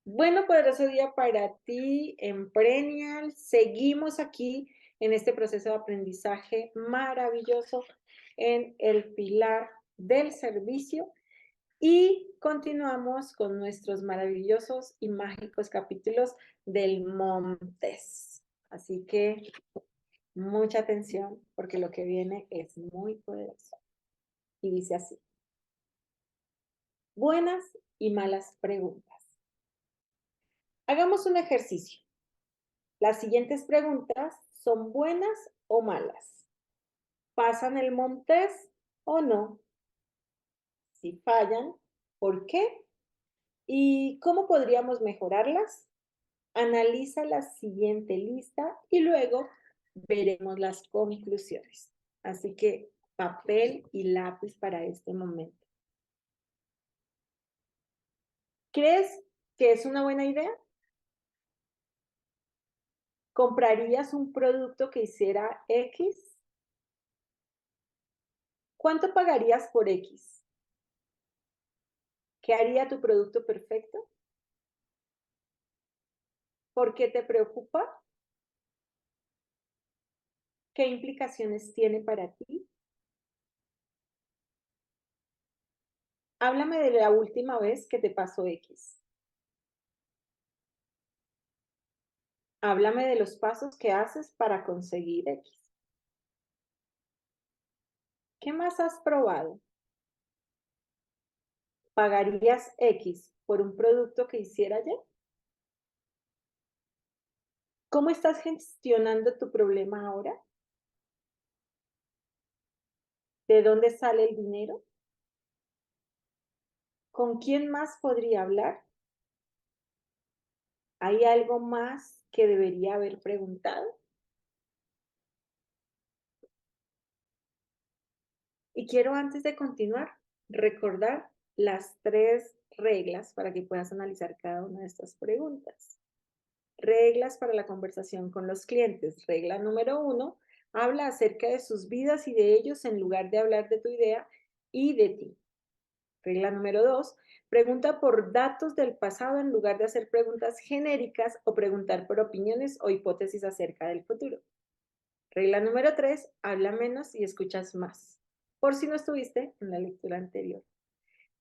Bueno, poderoso día para ti, Emprenial. Seguimos aquí en este proceso de aprendizaje maravilloso en el pilar del servicio y continuamos con nuestros maravillosos y mágicos capítulos del Montes. Así que mucha atención porque lo que viene es muy poderoso. Y dice así, buenas y malas preguntas. Hagamos un ejercicio. Las siguientes preguntas son buenas o malas. ¿Pasan el Montes o no? Si fallan, ¿por qué? ¿Y cómo podríamos mejorarlas? Analiza la siguiente lista y luego veremos las conclusiones. Así que papel y lápiz para este momento. ¿Crees que es una buena idea? ¿Comprarías un producto que hiciera X? ¿Cuánto pagarías por X? ¿Qué haría tu producto perfecto? ¿Por qué te preocupa? ¿Qué implicaciones tiene para ti? Háblame de la última vez que te pasó X. Háblame de los pasos que haces para conseguir X. ¿Qué más has probado? ¿Pagarías X por un producto que hiciera Y? ¿Cómo estás gestionando tu problema ahora? ¿De dónde sale el dinero? ¿Con quién más podría hablar? ¿Hay algo más que debería haber preguntado? Y quiero, antes de continuar, recordar las 3 reglas para que puedas analizar cada una de estas preguntas. Reglas para la conversación con los clientes. Regla número 1, habla acerca de sus vidas y de ellos en lugar de hablar de tu idea y de ti. Regla número 2, pregunta por datos del pasado en lugar de hacer preguntas genéricas o preguntar por opiniones o hipótesis acerca del futuro. Regla número 3, habla menos y escuchas más, por si no estuviste en la lectura anterior.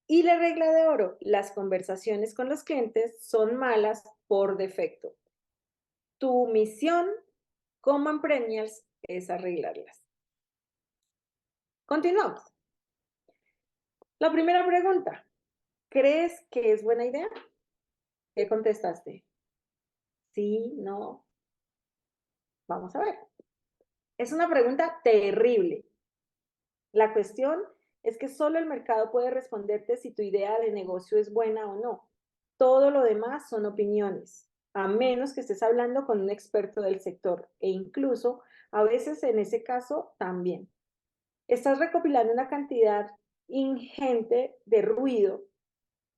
Y la regla de oro, las conversaciones con los clientes son malas por defecto. Tu misión como Emprenials es arreglarlas. Continuamos. La primera pregunta, ¿crees que es buena idea? ¿Qué contestaste? Sí, no. Vamos a ver. Es una pregunta terrible. La cuestión es que solo el mercado puede responderte si tu idea de negocio es buena o no. Todo lo demás son opiniones, a menos que estés hablando con un experto del sector e incluso a veces en ese caso también. Estás recopilando una cantidad ingente de ruido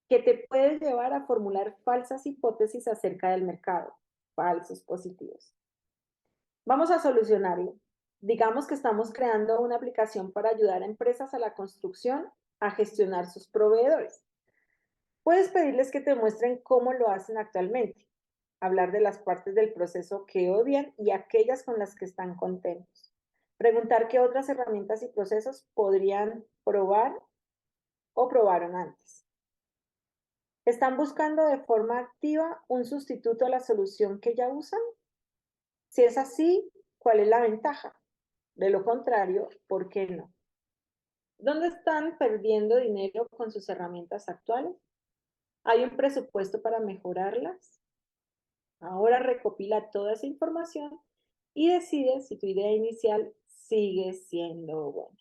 que te puede llevar a formular falsas hipótesis acerca del mercado, falsos positivos. Vamos a solucionarlo. Digamos que estamos creando una aplicación para ayudar a empresas a la construcción a gestionar sus proveedores. Puedes pedirles que te muestren cómo lo hacen actualmente, hablar de las partes del proceso que odian y aquellas con las que están contentos. Preguntar qué otras herramientas y procesos podrían probar o probaron antes. ¿Están buscando de forma activa un sustituto a la solución que ya usan? Si es así, ¿cuál es la ventaja? De lo contrario, ¿por qué no? ¿Dónde están perdiendo dinero con sus herramientas actuales? ¿Hay un presupuesto para mejorarlas? Ahora recopila toda esa información y decide si tu idea inicial sigue siendo buena.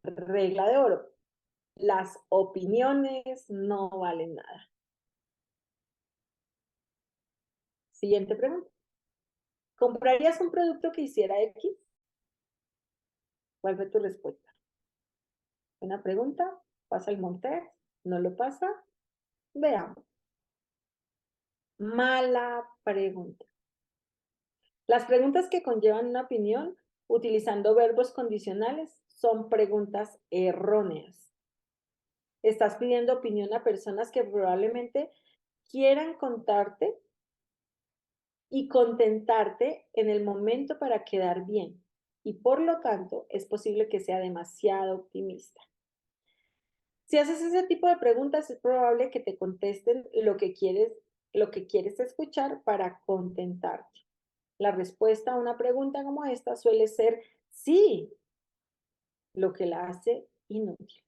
Regla de oro. Las opiniones no valen nada. Siguiente pregunta. ¿Comprarías un producto que hiciera X? ¿Cuál fue tu respuesta? Buena pregunta. ¿Pasa el Montes? ¿No lo pasa? Veamos. Mala pregunta. Las preguntas que conllevan una opinión utilizando verbos condicionales son preguntas erróneas. Estás pidiendo opinión a personas que probablemente quieran contarte y contentarte en el momento para quedar bien. Y por lo tanto, es posible que sea demasiado optimista. Si haces ese tipo de preguntas, es probable que te contesten lo que quieres escuchar para contentarte. La respuesta a una pregunta como esta suele ser sí, lo que la hace inútil.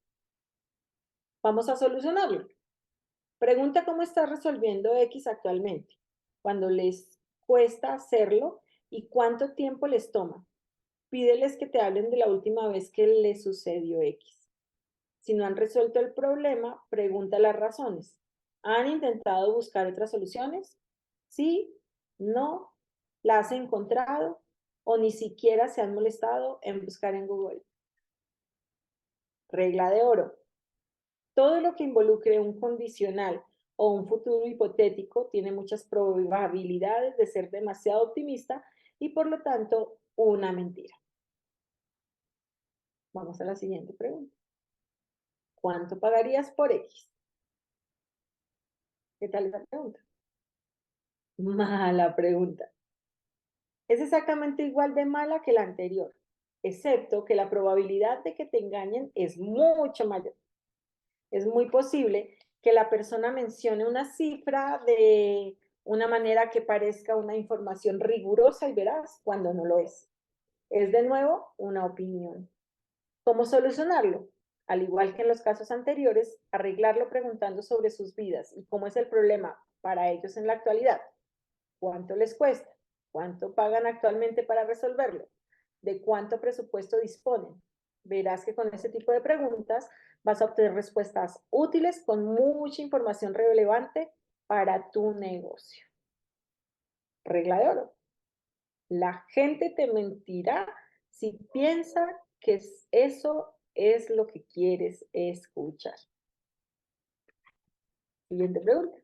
Vamos a solucionarlo. Pregunta cómo estás resolviendo X actualmente, cuando les cuesta hacerlo y cuánto tiempo les toma. Pídeles que te hablen de la última vez que les sucedió X. Si no han resuelto el problema, pregunta las razones. ¿Han intentado buscar otras soluciones? ¿Sí? ¿No? ¿La has encontrado? ¿O ni siquiera se han molestado en buscar en Google? Regla de oro. Todo lo que involucre un condicional o un futuro hipotético tiene muchas probabilidades de ser demasiado optimista y por lo tanto una mentira. Vamos a la siguiente pregunta. ¿Cuánto pagarías por X? ¿Qué tal esa pregunta? Mala pregunta. Es exactamente igual de mala que la anterior, excepto que la probabilidad de que te engañen es mucho mayor. Es muy posible que la persona mencione una cifra de una manera que parezca una información rigurosa y veraz cuando no lo es. Es de nuevo una opinión. ¿Cómo solucionarlo? Al igual que en los casos anteriores, arreglarlo preguntando sobre sus vidas y cómo es el problema para ellos en la actualidad. ¿Cuánto les cuesta? ¿Cuánto pagan actualmente para resolverlo? ¿De cuánto presupuesto disponen? Verás que con ese tipo de preguntas vas a obtener respuestas útiles con mucha información relevante para tu negocio. Regla de oro. La gente te mentirá si piensa que eso es lo que quieres escuchar. Siguiente pregunta.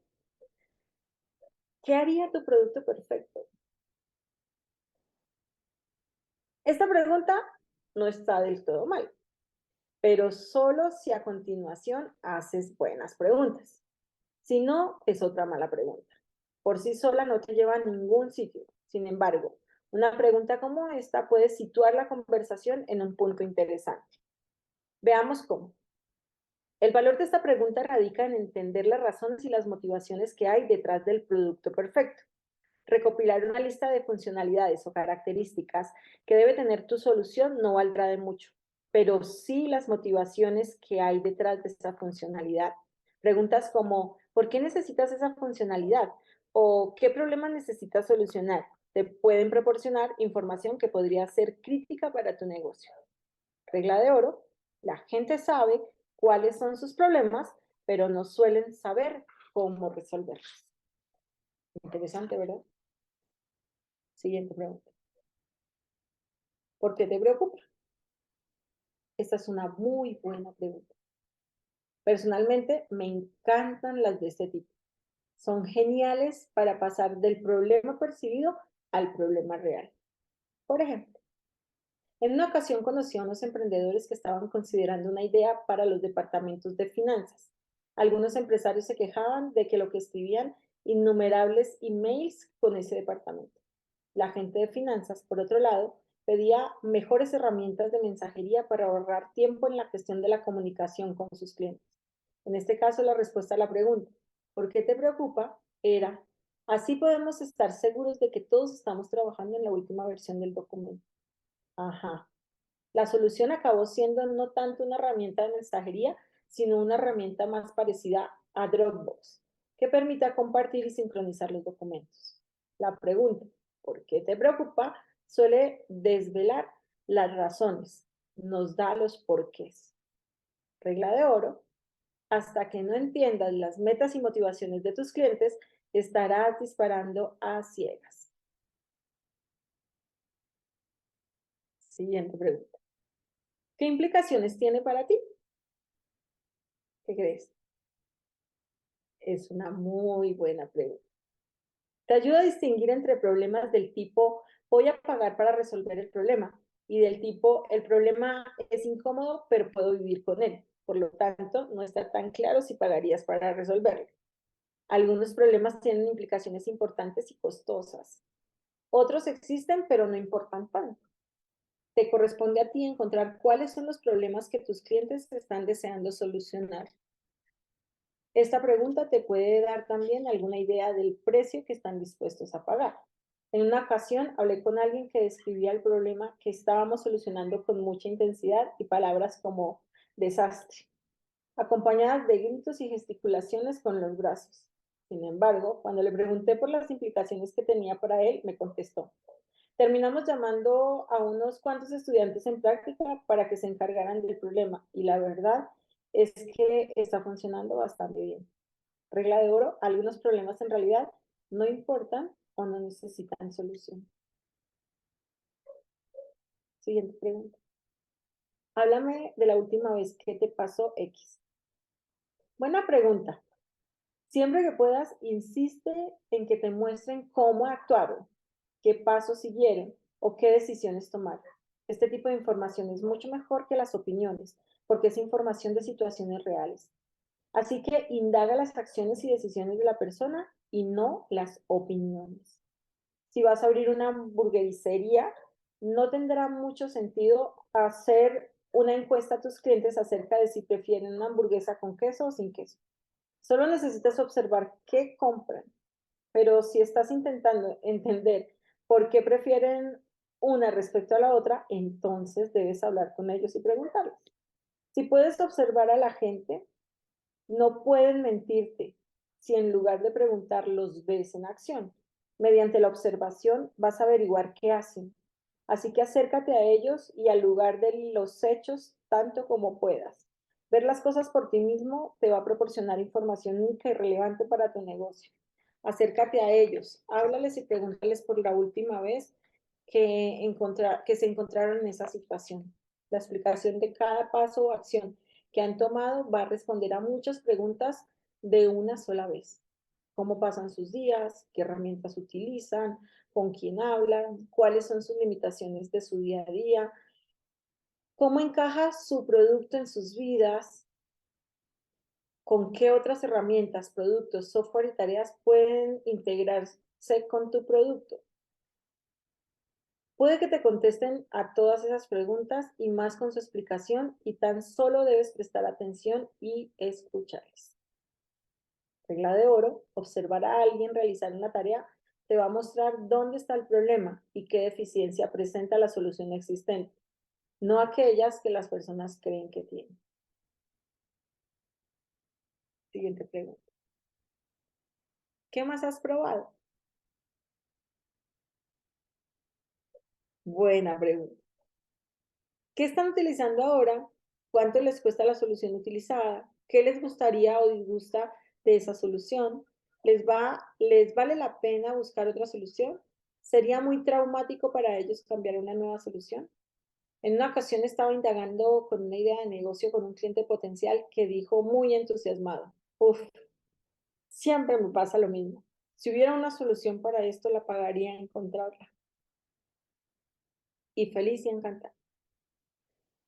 ¿Qué haría tu producto perfecto? Esta pregunta no está del todo mal, pero solo si a continuación haces buenas preguntas. Si no, es otra mala pregunta. Por sí sola no te lleva a ningún sitio. Sin embargo, una pregunta como esta puede situar la conversación en un punto interesante. Veamos cómo. El valor de esta pregunta radica en entender las razones y las motivaciones que hay detrás del producto perfecto. Recopilar una lista de funcionalidades o características que debe tener tu solución no valdrá de mucho, pero sí las motivaciones que hay detrás de esa funcionalidad. Preguntas como, ¿por qué necesitas esa funcionalidad? ¿O qué problema necesitas solucionar? Te pueden proporcionar información que podría ser crítica para tu negocio. Regla de oro, la gente sabe cuáles son sus problemas, pero no suelen saber cómo resolverlos. Interesante, ¿verdad? Siguiente pregunta. ¿Por qué te preocupa? Esta es una muy buena pregunta. Personalmente, me encantan las de este tipo. Son geniales para pasar del problema percibido al problema real. Por ejemplo, en una ocasión conocí a unos emprendedores que estaban considerando una idea para los departamentos de finanzas. Algunos empresarios se quejaban de que lo que escribían innumerables emails con ese departamento. La gente de finanzas, por otro lado, pedía mejores herramientas de mensajería para ahorrar tiempo en la gestión de la comunicación con sus clientes. En este caso, la respuesta a la pregunta, ¿por qué te preocupa? Era, así podemos estar seguros de que todos estamos trabajando en la última versión del documento. Ajá. La solución acabó siendo no tanto una herramienta de mensajería, sino una herramienta más parecida a Dropbox, que permita compartir y sincronizar los documentos. La pregunta, ¿por qué te preocupa? Suele desvelar las razones, nos da los porqués. Regla de oro, hasta que no entiendas las metas y motivaciones de tus clientes, estarás disparando a ciegas. Siguiente pregunta. ¿Qué implicaciones tiene para ti? ¿Qué crees? Es una muy buena pregunta. Te ayuda a distinguir entre problemas del tipo voy a pagar para resolver el problema y del tipo el problema es incómodo pero puedo vivir con él. Por lo tanto, no está tan claro si pagarías para resolverlo. Algunos problemas tienen implicaciones importantes y costosas. Otros existen, pero no importan tanto. Te corresponde a ti encontrar cuáles son los problemas que tus clientes están deseando solucionar. Esta pregunta te puede dar también alguna idea del precio que están dispuestos a pagar. En una ocasión hablé con alguien que describía el problema que estábamos solucionando con mucha intensidad y palabras como desastre, acompañadas de gritos y gesticulaciones con los brazos. Sin embargo, cuando le pregunté por las implicaciones que tenía para él, me contestó: terminamos llamando a unos cuantos estudiantes en práctica para que se encargaran del problema y la verdad es que está funcionando bastante bien. Regla de oro: algunos problemas en realidad no importan o no necesitan solución. Siguiente pregunta. Háblame de la última vez que te pasó X. Buena pregunta. Siempre que puedas, insiste en que te muestren cómo actuaron, qué pasos siguieron o qué decisiones tomaron. Este tipo de información es mucho mejor que las opiniones, porque es información de situaciones reales. Así que indaga las acciones y decisiones de la persona y no las opiniones. Si vas a abrir una hamburguesería, no tendrá mucho sentido hacer una encuesta a tus clientes acerca de si prefieren una hamburguesa con queso o sin queso. Solo necesitas observar qué compran, pero si estás intentando entender por qué prefieren una respecto a la otra, entonces debes hablar con ellos y preguntarles. Si puedes observar a la gente, no pueden mentirte si en lugar de preguntar los ves en acción. Mediante la observación vas a averiguar qué hacen. Así que acércate a ellos y al lugar de los hechos tanto como puedas. Ver las cosas por ti mismo te va a proporcionar información única y relevante para tu negocio. Acércate a ellos, háblales y pregúntales por la última vez que se encontraron en esa situación. La explicación de cada paso o acción que han tomado va a responder a muchas preguntas de una sola vez. ¿Cómo pasan sus días? ¿Qué herramientas utilizan? ¿Con quién hablan? ¿Cuáles son sus limitaciones de su día a día? ¿Cómo encaja su producto en sus vidas? ¿Con qué otras herramientas, productos, software y tareas pueden integrarse con tu producto? Puede que te contesten a todas esas preguntas y más con su explicación, y tan solo debes prestar atención y escucharles. Regla de oro: observar a alguien realizar una tarea te va a mostrar dónde está el problema y qué deficiencia presenta la solución existente, no aquellas que las personas creen que tienen. Siguiente pregunta. ¿Qué más has probado? Buena pregunta. ¿Qué están utilizando ahora? ¿Cuánto les cuesta la solución utilizada? ¿Qué les gustaría o disgusta de esa solución? ¿Les vale la pena buscar otra solución? ¿Sería muy traumático para ellos cambiar a una nueva solución? En una ocasión estaba indagando con una idea de negocio con un cliente potencial que dijo muy entusiasmado: uf, siempre me pasa lo mismo. Si hubiera una solución para esto, la pagaría en encontrarla. Y feliz y encantada.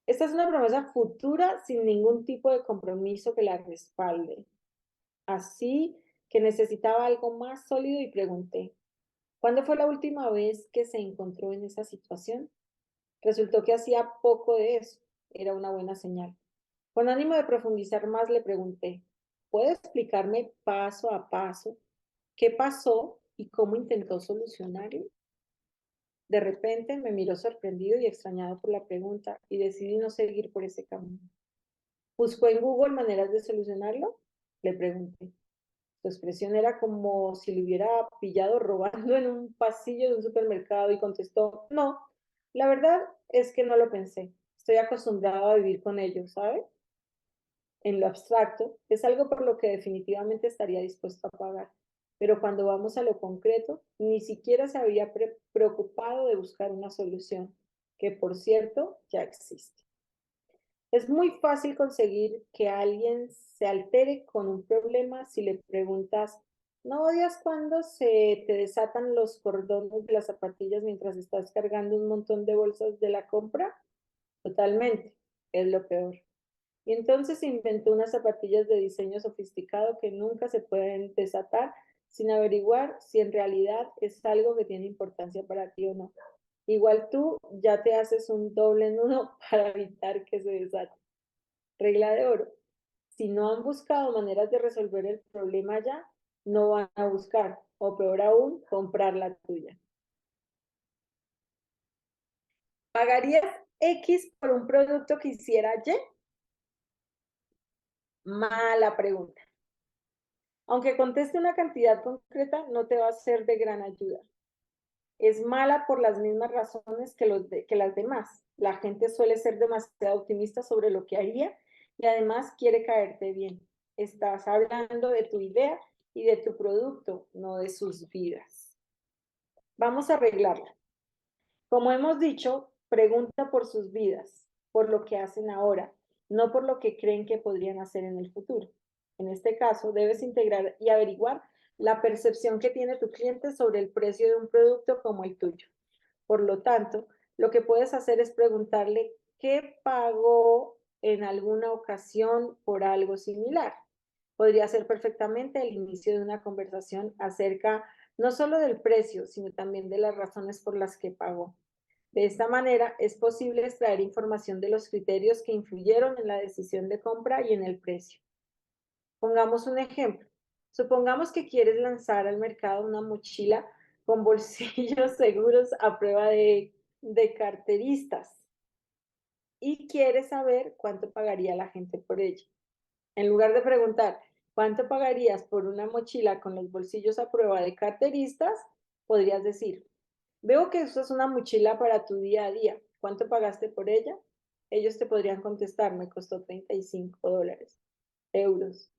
Esta es una promesa futura sin ningún tipo de compromiso que la respalde. Así que necesitaba algo más sólido y pregunté: ¿cuándo fue la última vez que se encontró en esa situación? Resultó que hacía poco de eso. Era una buena señal. Con ánimo de profundizar más, le pregunté: ¿puede explicarme paso a paso qué pasó y cómo intentó solucionarlo? De repente me miró sorprendido y extrañado por la pregunta y decidí no seguir por ese camino. ¿Buscó en Google maneras de solucionarlo?, le pregunté. Su expresión era como si le hubiera pillado robando en un pasillo de un supermercado y contestó: no, la verdad es que no lo pensé. Estoy acostumbrado a vivir con ello, ¿sabe? En lo abstracto, es algo por lo que definitivamente estaría dispuesto a pagar. Pero cuando vamos a lo concreto, ni siquiera se había preocupado de buscar una solución, que por cierto ya existe. Es muy fácil conseguir que alguien se altere con un problema si le preguntas: ¿no odias cuando se te desatan los cordones de las zapatillas mientras estás cargando un montón de bolsas de la compra? Totalmente, es lo peor. Y entonces inventó unas zapatillas de diseño sofisticado que nunca se pueden desatar sin averiguar si en realidad es algo que tiene importancia para ti o no. Igual tú ya te haces un doble nudo para evitar que se desate. Regla de oro. Si no han buscado maneras de resolver el problema ya, no van a buscar, o peor aún, comprar la tuya. ¿Pagarías X por un producto que hiciera Y? Mala pregunta. Aunque conteste una cantidad concreta, no te va a ser de gran ayuda. Es mala por las mismas razones que las demás. La gente suele ser demasiado optimista sobre lo que haría y además quiere caerte bien. Estás hablando de tu idea y de tu producto, no de sus vidas. Vamos a arreglarla. Como hemos dicho, pregunta por sus vidas, por lo que hacen ahora, no por lo que creen que podrían hacer en el futuro. En este caso, debes integrar y averiguar la percepción que tiene tu cliente sobre el precio de un producto como el tuyo. Por lo tanto, lo que puedes hacer es preguntarle qué pagó en alguna ocasión por algo similar. Podría ser perfectamente el inicio de una conversación acerca no solo del precio, sino también de las razones por las que pagó. De esta manera, es posible extraer información de los criterios que influyeron en la decisión de compra y en el precio. Pongamos un ejemplo. Supongamos que quieres lanzar al mercado una mochila con bolsillos seguros a prueba de carteristas y quieres saber cuánto pagaría la gente por ella. En lugar de preguntar cuánto pagarías por una mochila con los bolsillos a prueba de carteristas, podrías decir, veo que usas una mochila para tu día a día. ¿Cuánto pagaste por ella? Ellos te podrían contestar, me costó $35, euros.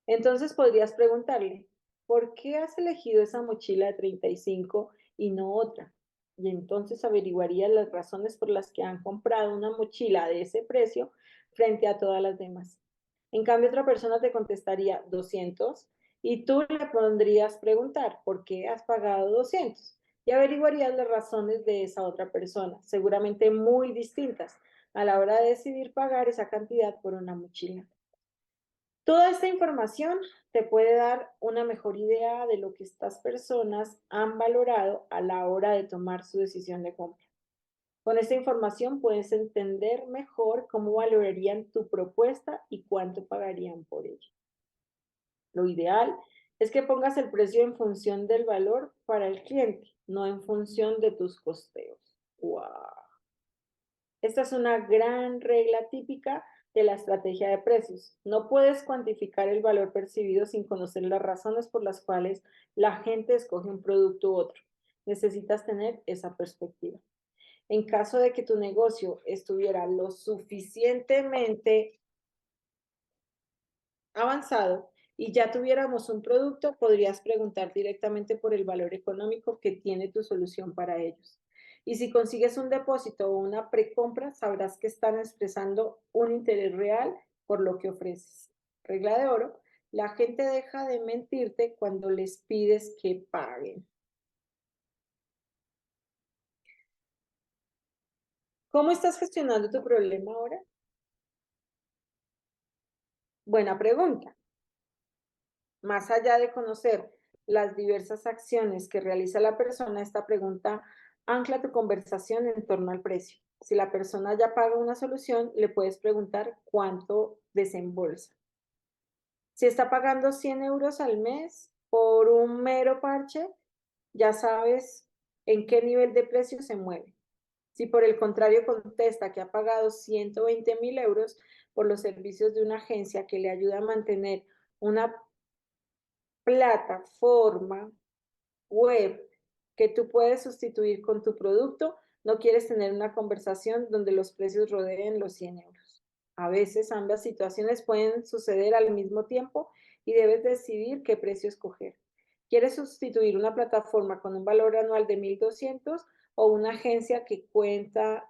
Entonces podrías preguntarle, ¿por qué has elegido esa mochila de 35 y no otra? Y entonces averiguarías las razones por las que han comprado una mochila de ese precio frente a todas las demás. En cambio, otra persona te contestaría 200 y tú le pondrías preguntar, ¿por qué has pagado 200? Y averiguarías las razones de esa otra persona, seguramente muy distintas, a la hora de decidir pagar esa cantidad por una mochila. Toda esta información te puede dar una mejor idea de lo que estas personas han valorado a la hora de tomar su decisión de compra. Con esta información puedes entender mejor cómo valorarían tu propuesta y cuánto pagarían por ella. Lo ideal es que pongas el precio en función del valor para el cliente, no en función de tus costeos. ¡Wow! Esta es una gran regla típica de la estrategia de precios. No puedes cuantificar el valor percibido sin conocer las razones por las cuales la gente escoge un producto u otro. Necesitas tener esa perspectiva. En caso de que tu negocio estuviera lo suficientemente avanzado y ya tuviéramos un producto, podrías preguntar directamente por el valor económico que tiene tu solución para ellos. Y si consigues un depósito o una precompra, sabrás que están expresando un interés real por lo que ofreces. Regla de oro, la gente deja de mentirte cuando les pides que paguen. ¿Cómo estás gestionando tu problema ahora? Buena pregunta. Más allá de conocer las diversas acciones que realiza la persona, esta pregunta ancla tu conversación en torno al precio. Si la persona ya paga una solución, le puedes preguntar cuánto desembolsa. Si está pagando 100 euros al mes por un mero parche, ya sabes en qué nivel de precio se mueve. Si por el contrario contesta que ha pagado 120.000 euros por los servicios de una agencia que le ayuda a mantener una plataforma web que tú puedes sustituir con tu producto, no quieres tener una conversación donde los precios rodeen los 100 euros. A veces ambas situaciones pueden suceder al mismo tiempo y debes decidir qué precio escoger. ¿Quieres sustituir una plataforma con un valor anual de 1.200 o una agencia que cuenta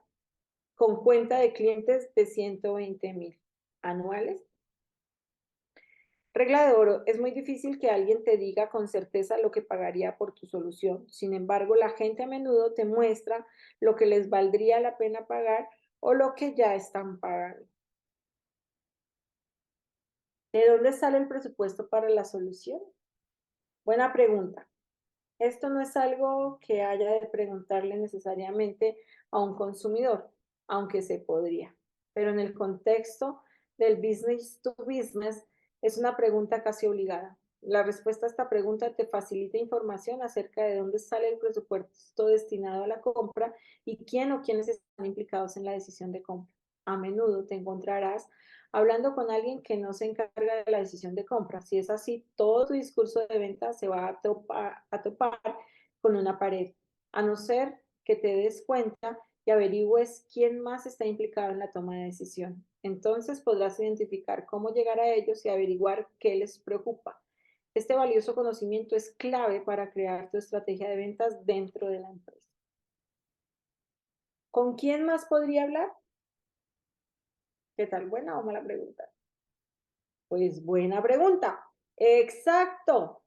con cuenta de clientes de 120.000 anuales? Regla de oro, es muy difícil que alguien te diga con certeza lo que pagaría por tu solución. Sin embargo, la gente a menudo te muestra lo que les valdría la pena pagar o lo que ya están pagando. ¿De dónde sale el presupuesto para la solución? Buena pregunta. Esto no es algo que haya de preguntarle necesariamente a un consumidor, aunque se podría. Pero en el contexto del business to business es una pregunta casi obligada. La respuesta a esta pregunta te facilita información acerca de dónde sale el presupuesto destinado a la compra y quién o quiénes están implicados en la decisión de compra. A menudo te encontrarás hablando con alguien que no se encarga de la decisión de compra. Si es así, todo tu discurso de venta se va a topar con una pared, a no ser que te des cuenta y averigües quién más está implicado en la toma de decisión. Entonces podrás identificar cómo llegar a ellos y averiguar qué les preocupa. Este valioso conocimiento es clave para crear tu estrategia de ventas dentro de la empresa. ¿Con quién más podría hablar? ¿Qué tal? ¿Buena o mala pregunta? Pues buena pregunta. Exacto.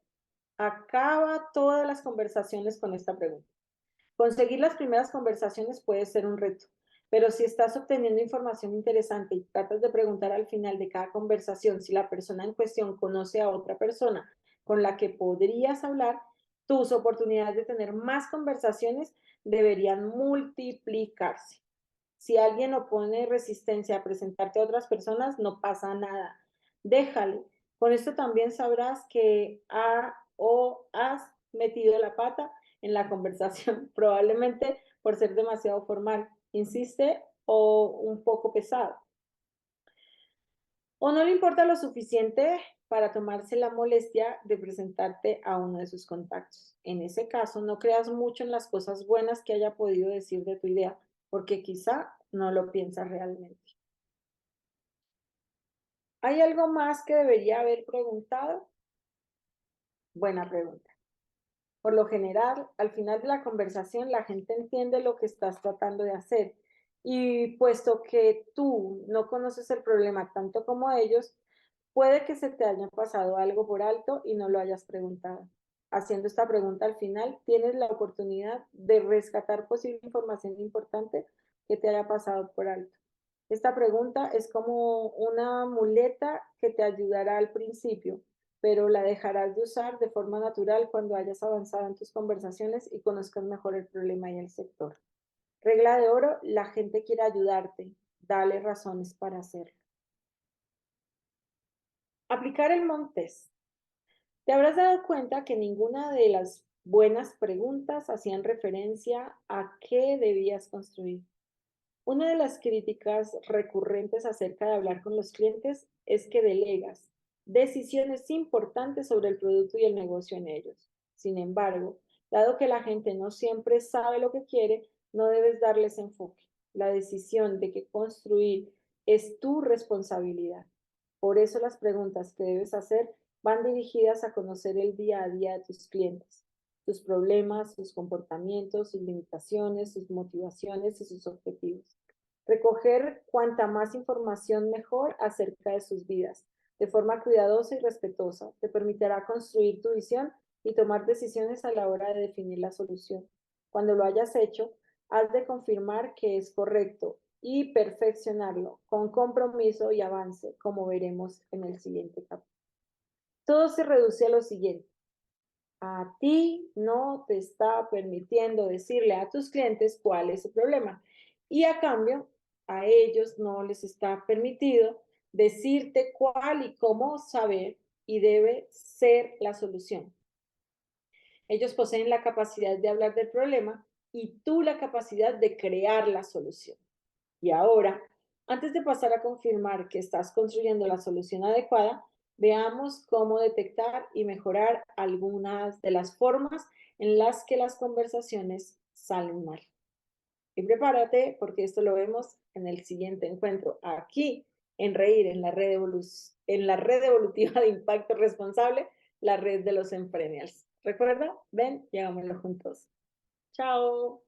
Acaba todas las conversaciones con esta pregunta. Conseguir las primeras conversaciones puede ser un reto, pero si estás obteniendo información interesante y tratas de preguntar al final de cada conversación si la persona en cuestión conoce a otra persona con la que podrías hablar, tus oportunidades de tener más conversaciones deberían multiplicarse. Si alguien opone resistencia a presentarte a otras personas, no pasa nada. Déjale. Con esto también sabrás que has metido la pata en la conversación, probablemente por ser demasiado formal, insiste o un poco pesado. O no le importa lo suficiente para tomarse la molestia de presentarte a uno de sus contactos. En ese caso, no creas mucho en las cosas buenas que haya podido decir de tu idea, porque quizá no lo piensas realmente. ¿Hay algo más que debería haber preguntado? Buena pregunta. Por lo general, al final de la conversación, la gente entiende lo que estás tratando de hacer. Y puesto que tú no conoces el problema tanto como ellos, puede que se te haya pasado algo por alto y no lo hayas preguntado. Haciendo esta pregunta al final, tienes la oportunidad de rescatar posible información importante que te haya pasado por alto. Esta pregunta es como una muleta que te ayudará al principio, pero la dejarás de usar de forma natural cuando hayas avanzado en tus conversaciones y conozcas mejor el problema y el sector. Regla de oro, la gente quiere ayudarte, dale razones para hacerlo. Aplicar el Montes. Te habrás dado cuenta que ninguna de las buenas preguntas hacían referencia a qué debías construir. Una de las críticas recurrentes acerca de hablar con los clientes es que delegas decisiones importantes sobre el producto y el negocio en ellos. Sin embargo, dado que la gente no siempre sabe lo que quiere, no debes darles enfoque. La decisión de qué construir es tu responsabilidad. Por eso las preguntas que debes hacer van dirigidas a conocer el día a día de tus clientes, sus problemas, sus comportamientos, sus limitaciones, sus motivaciones y sus objetivos. Recoger cuanta más información mejor acerca de sus vidas, de forma cuidadosa y respetuosa, te permitirá construir tu visión y tomar decisiones a la hora de definir la solución. Cuando lo hayas hecho, has de confirmar que es correcto y perfeccionarlo con compromiso y avance, como veremos en el siguiente capítulo. Todo se reduce a lo siguiente. A ti no te está permitiendo decirle a tus clientes cuál es su problema. Y a cambio, a ellos no les está permitido decirte cuál y cómo saber y debe ser la solución. Ellos poseen la capacidad de hablar del problema y tú la capacidad de crear la solución. Y ahora, antes de pasar a confirmar que estás construyendo la solución adecuada, veamos cómo detectar y mejorar algunas de las formas en las que las conversaciones salen mal. Y prepárate porque esto lo vemos en el siguiente encuentro, aquí en Reír, en la red evolutiva de impacto responsable, la red de los Emprenials. Recuerda, ven y hagámoslo juntos. Chao.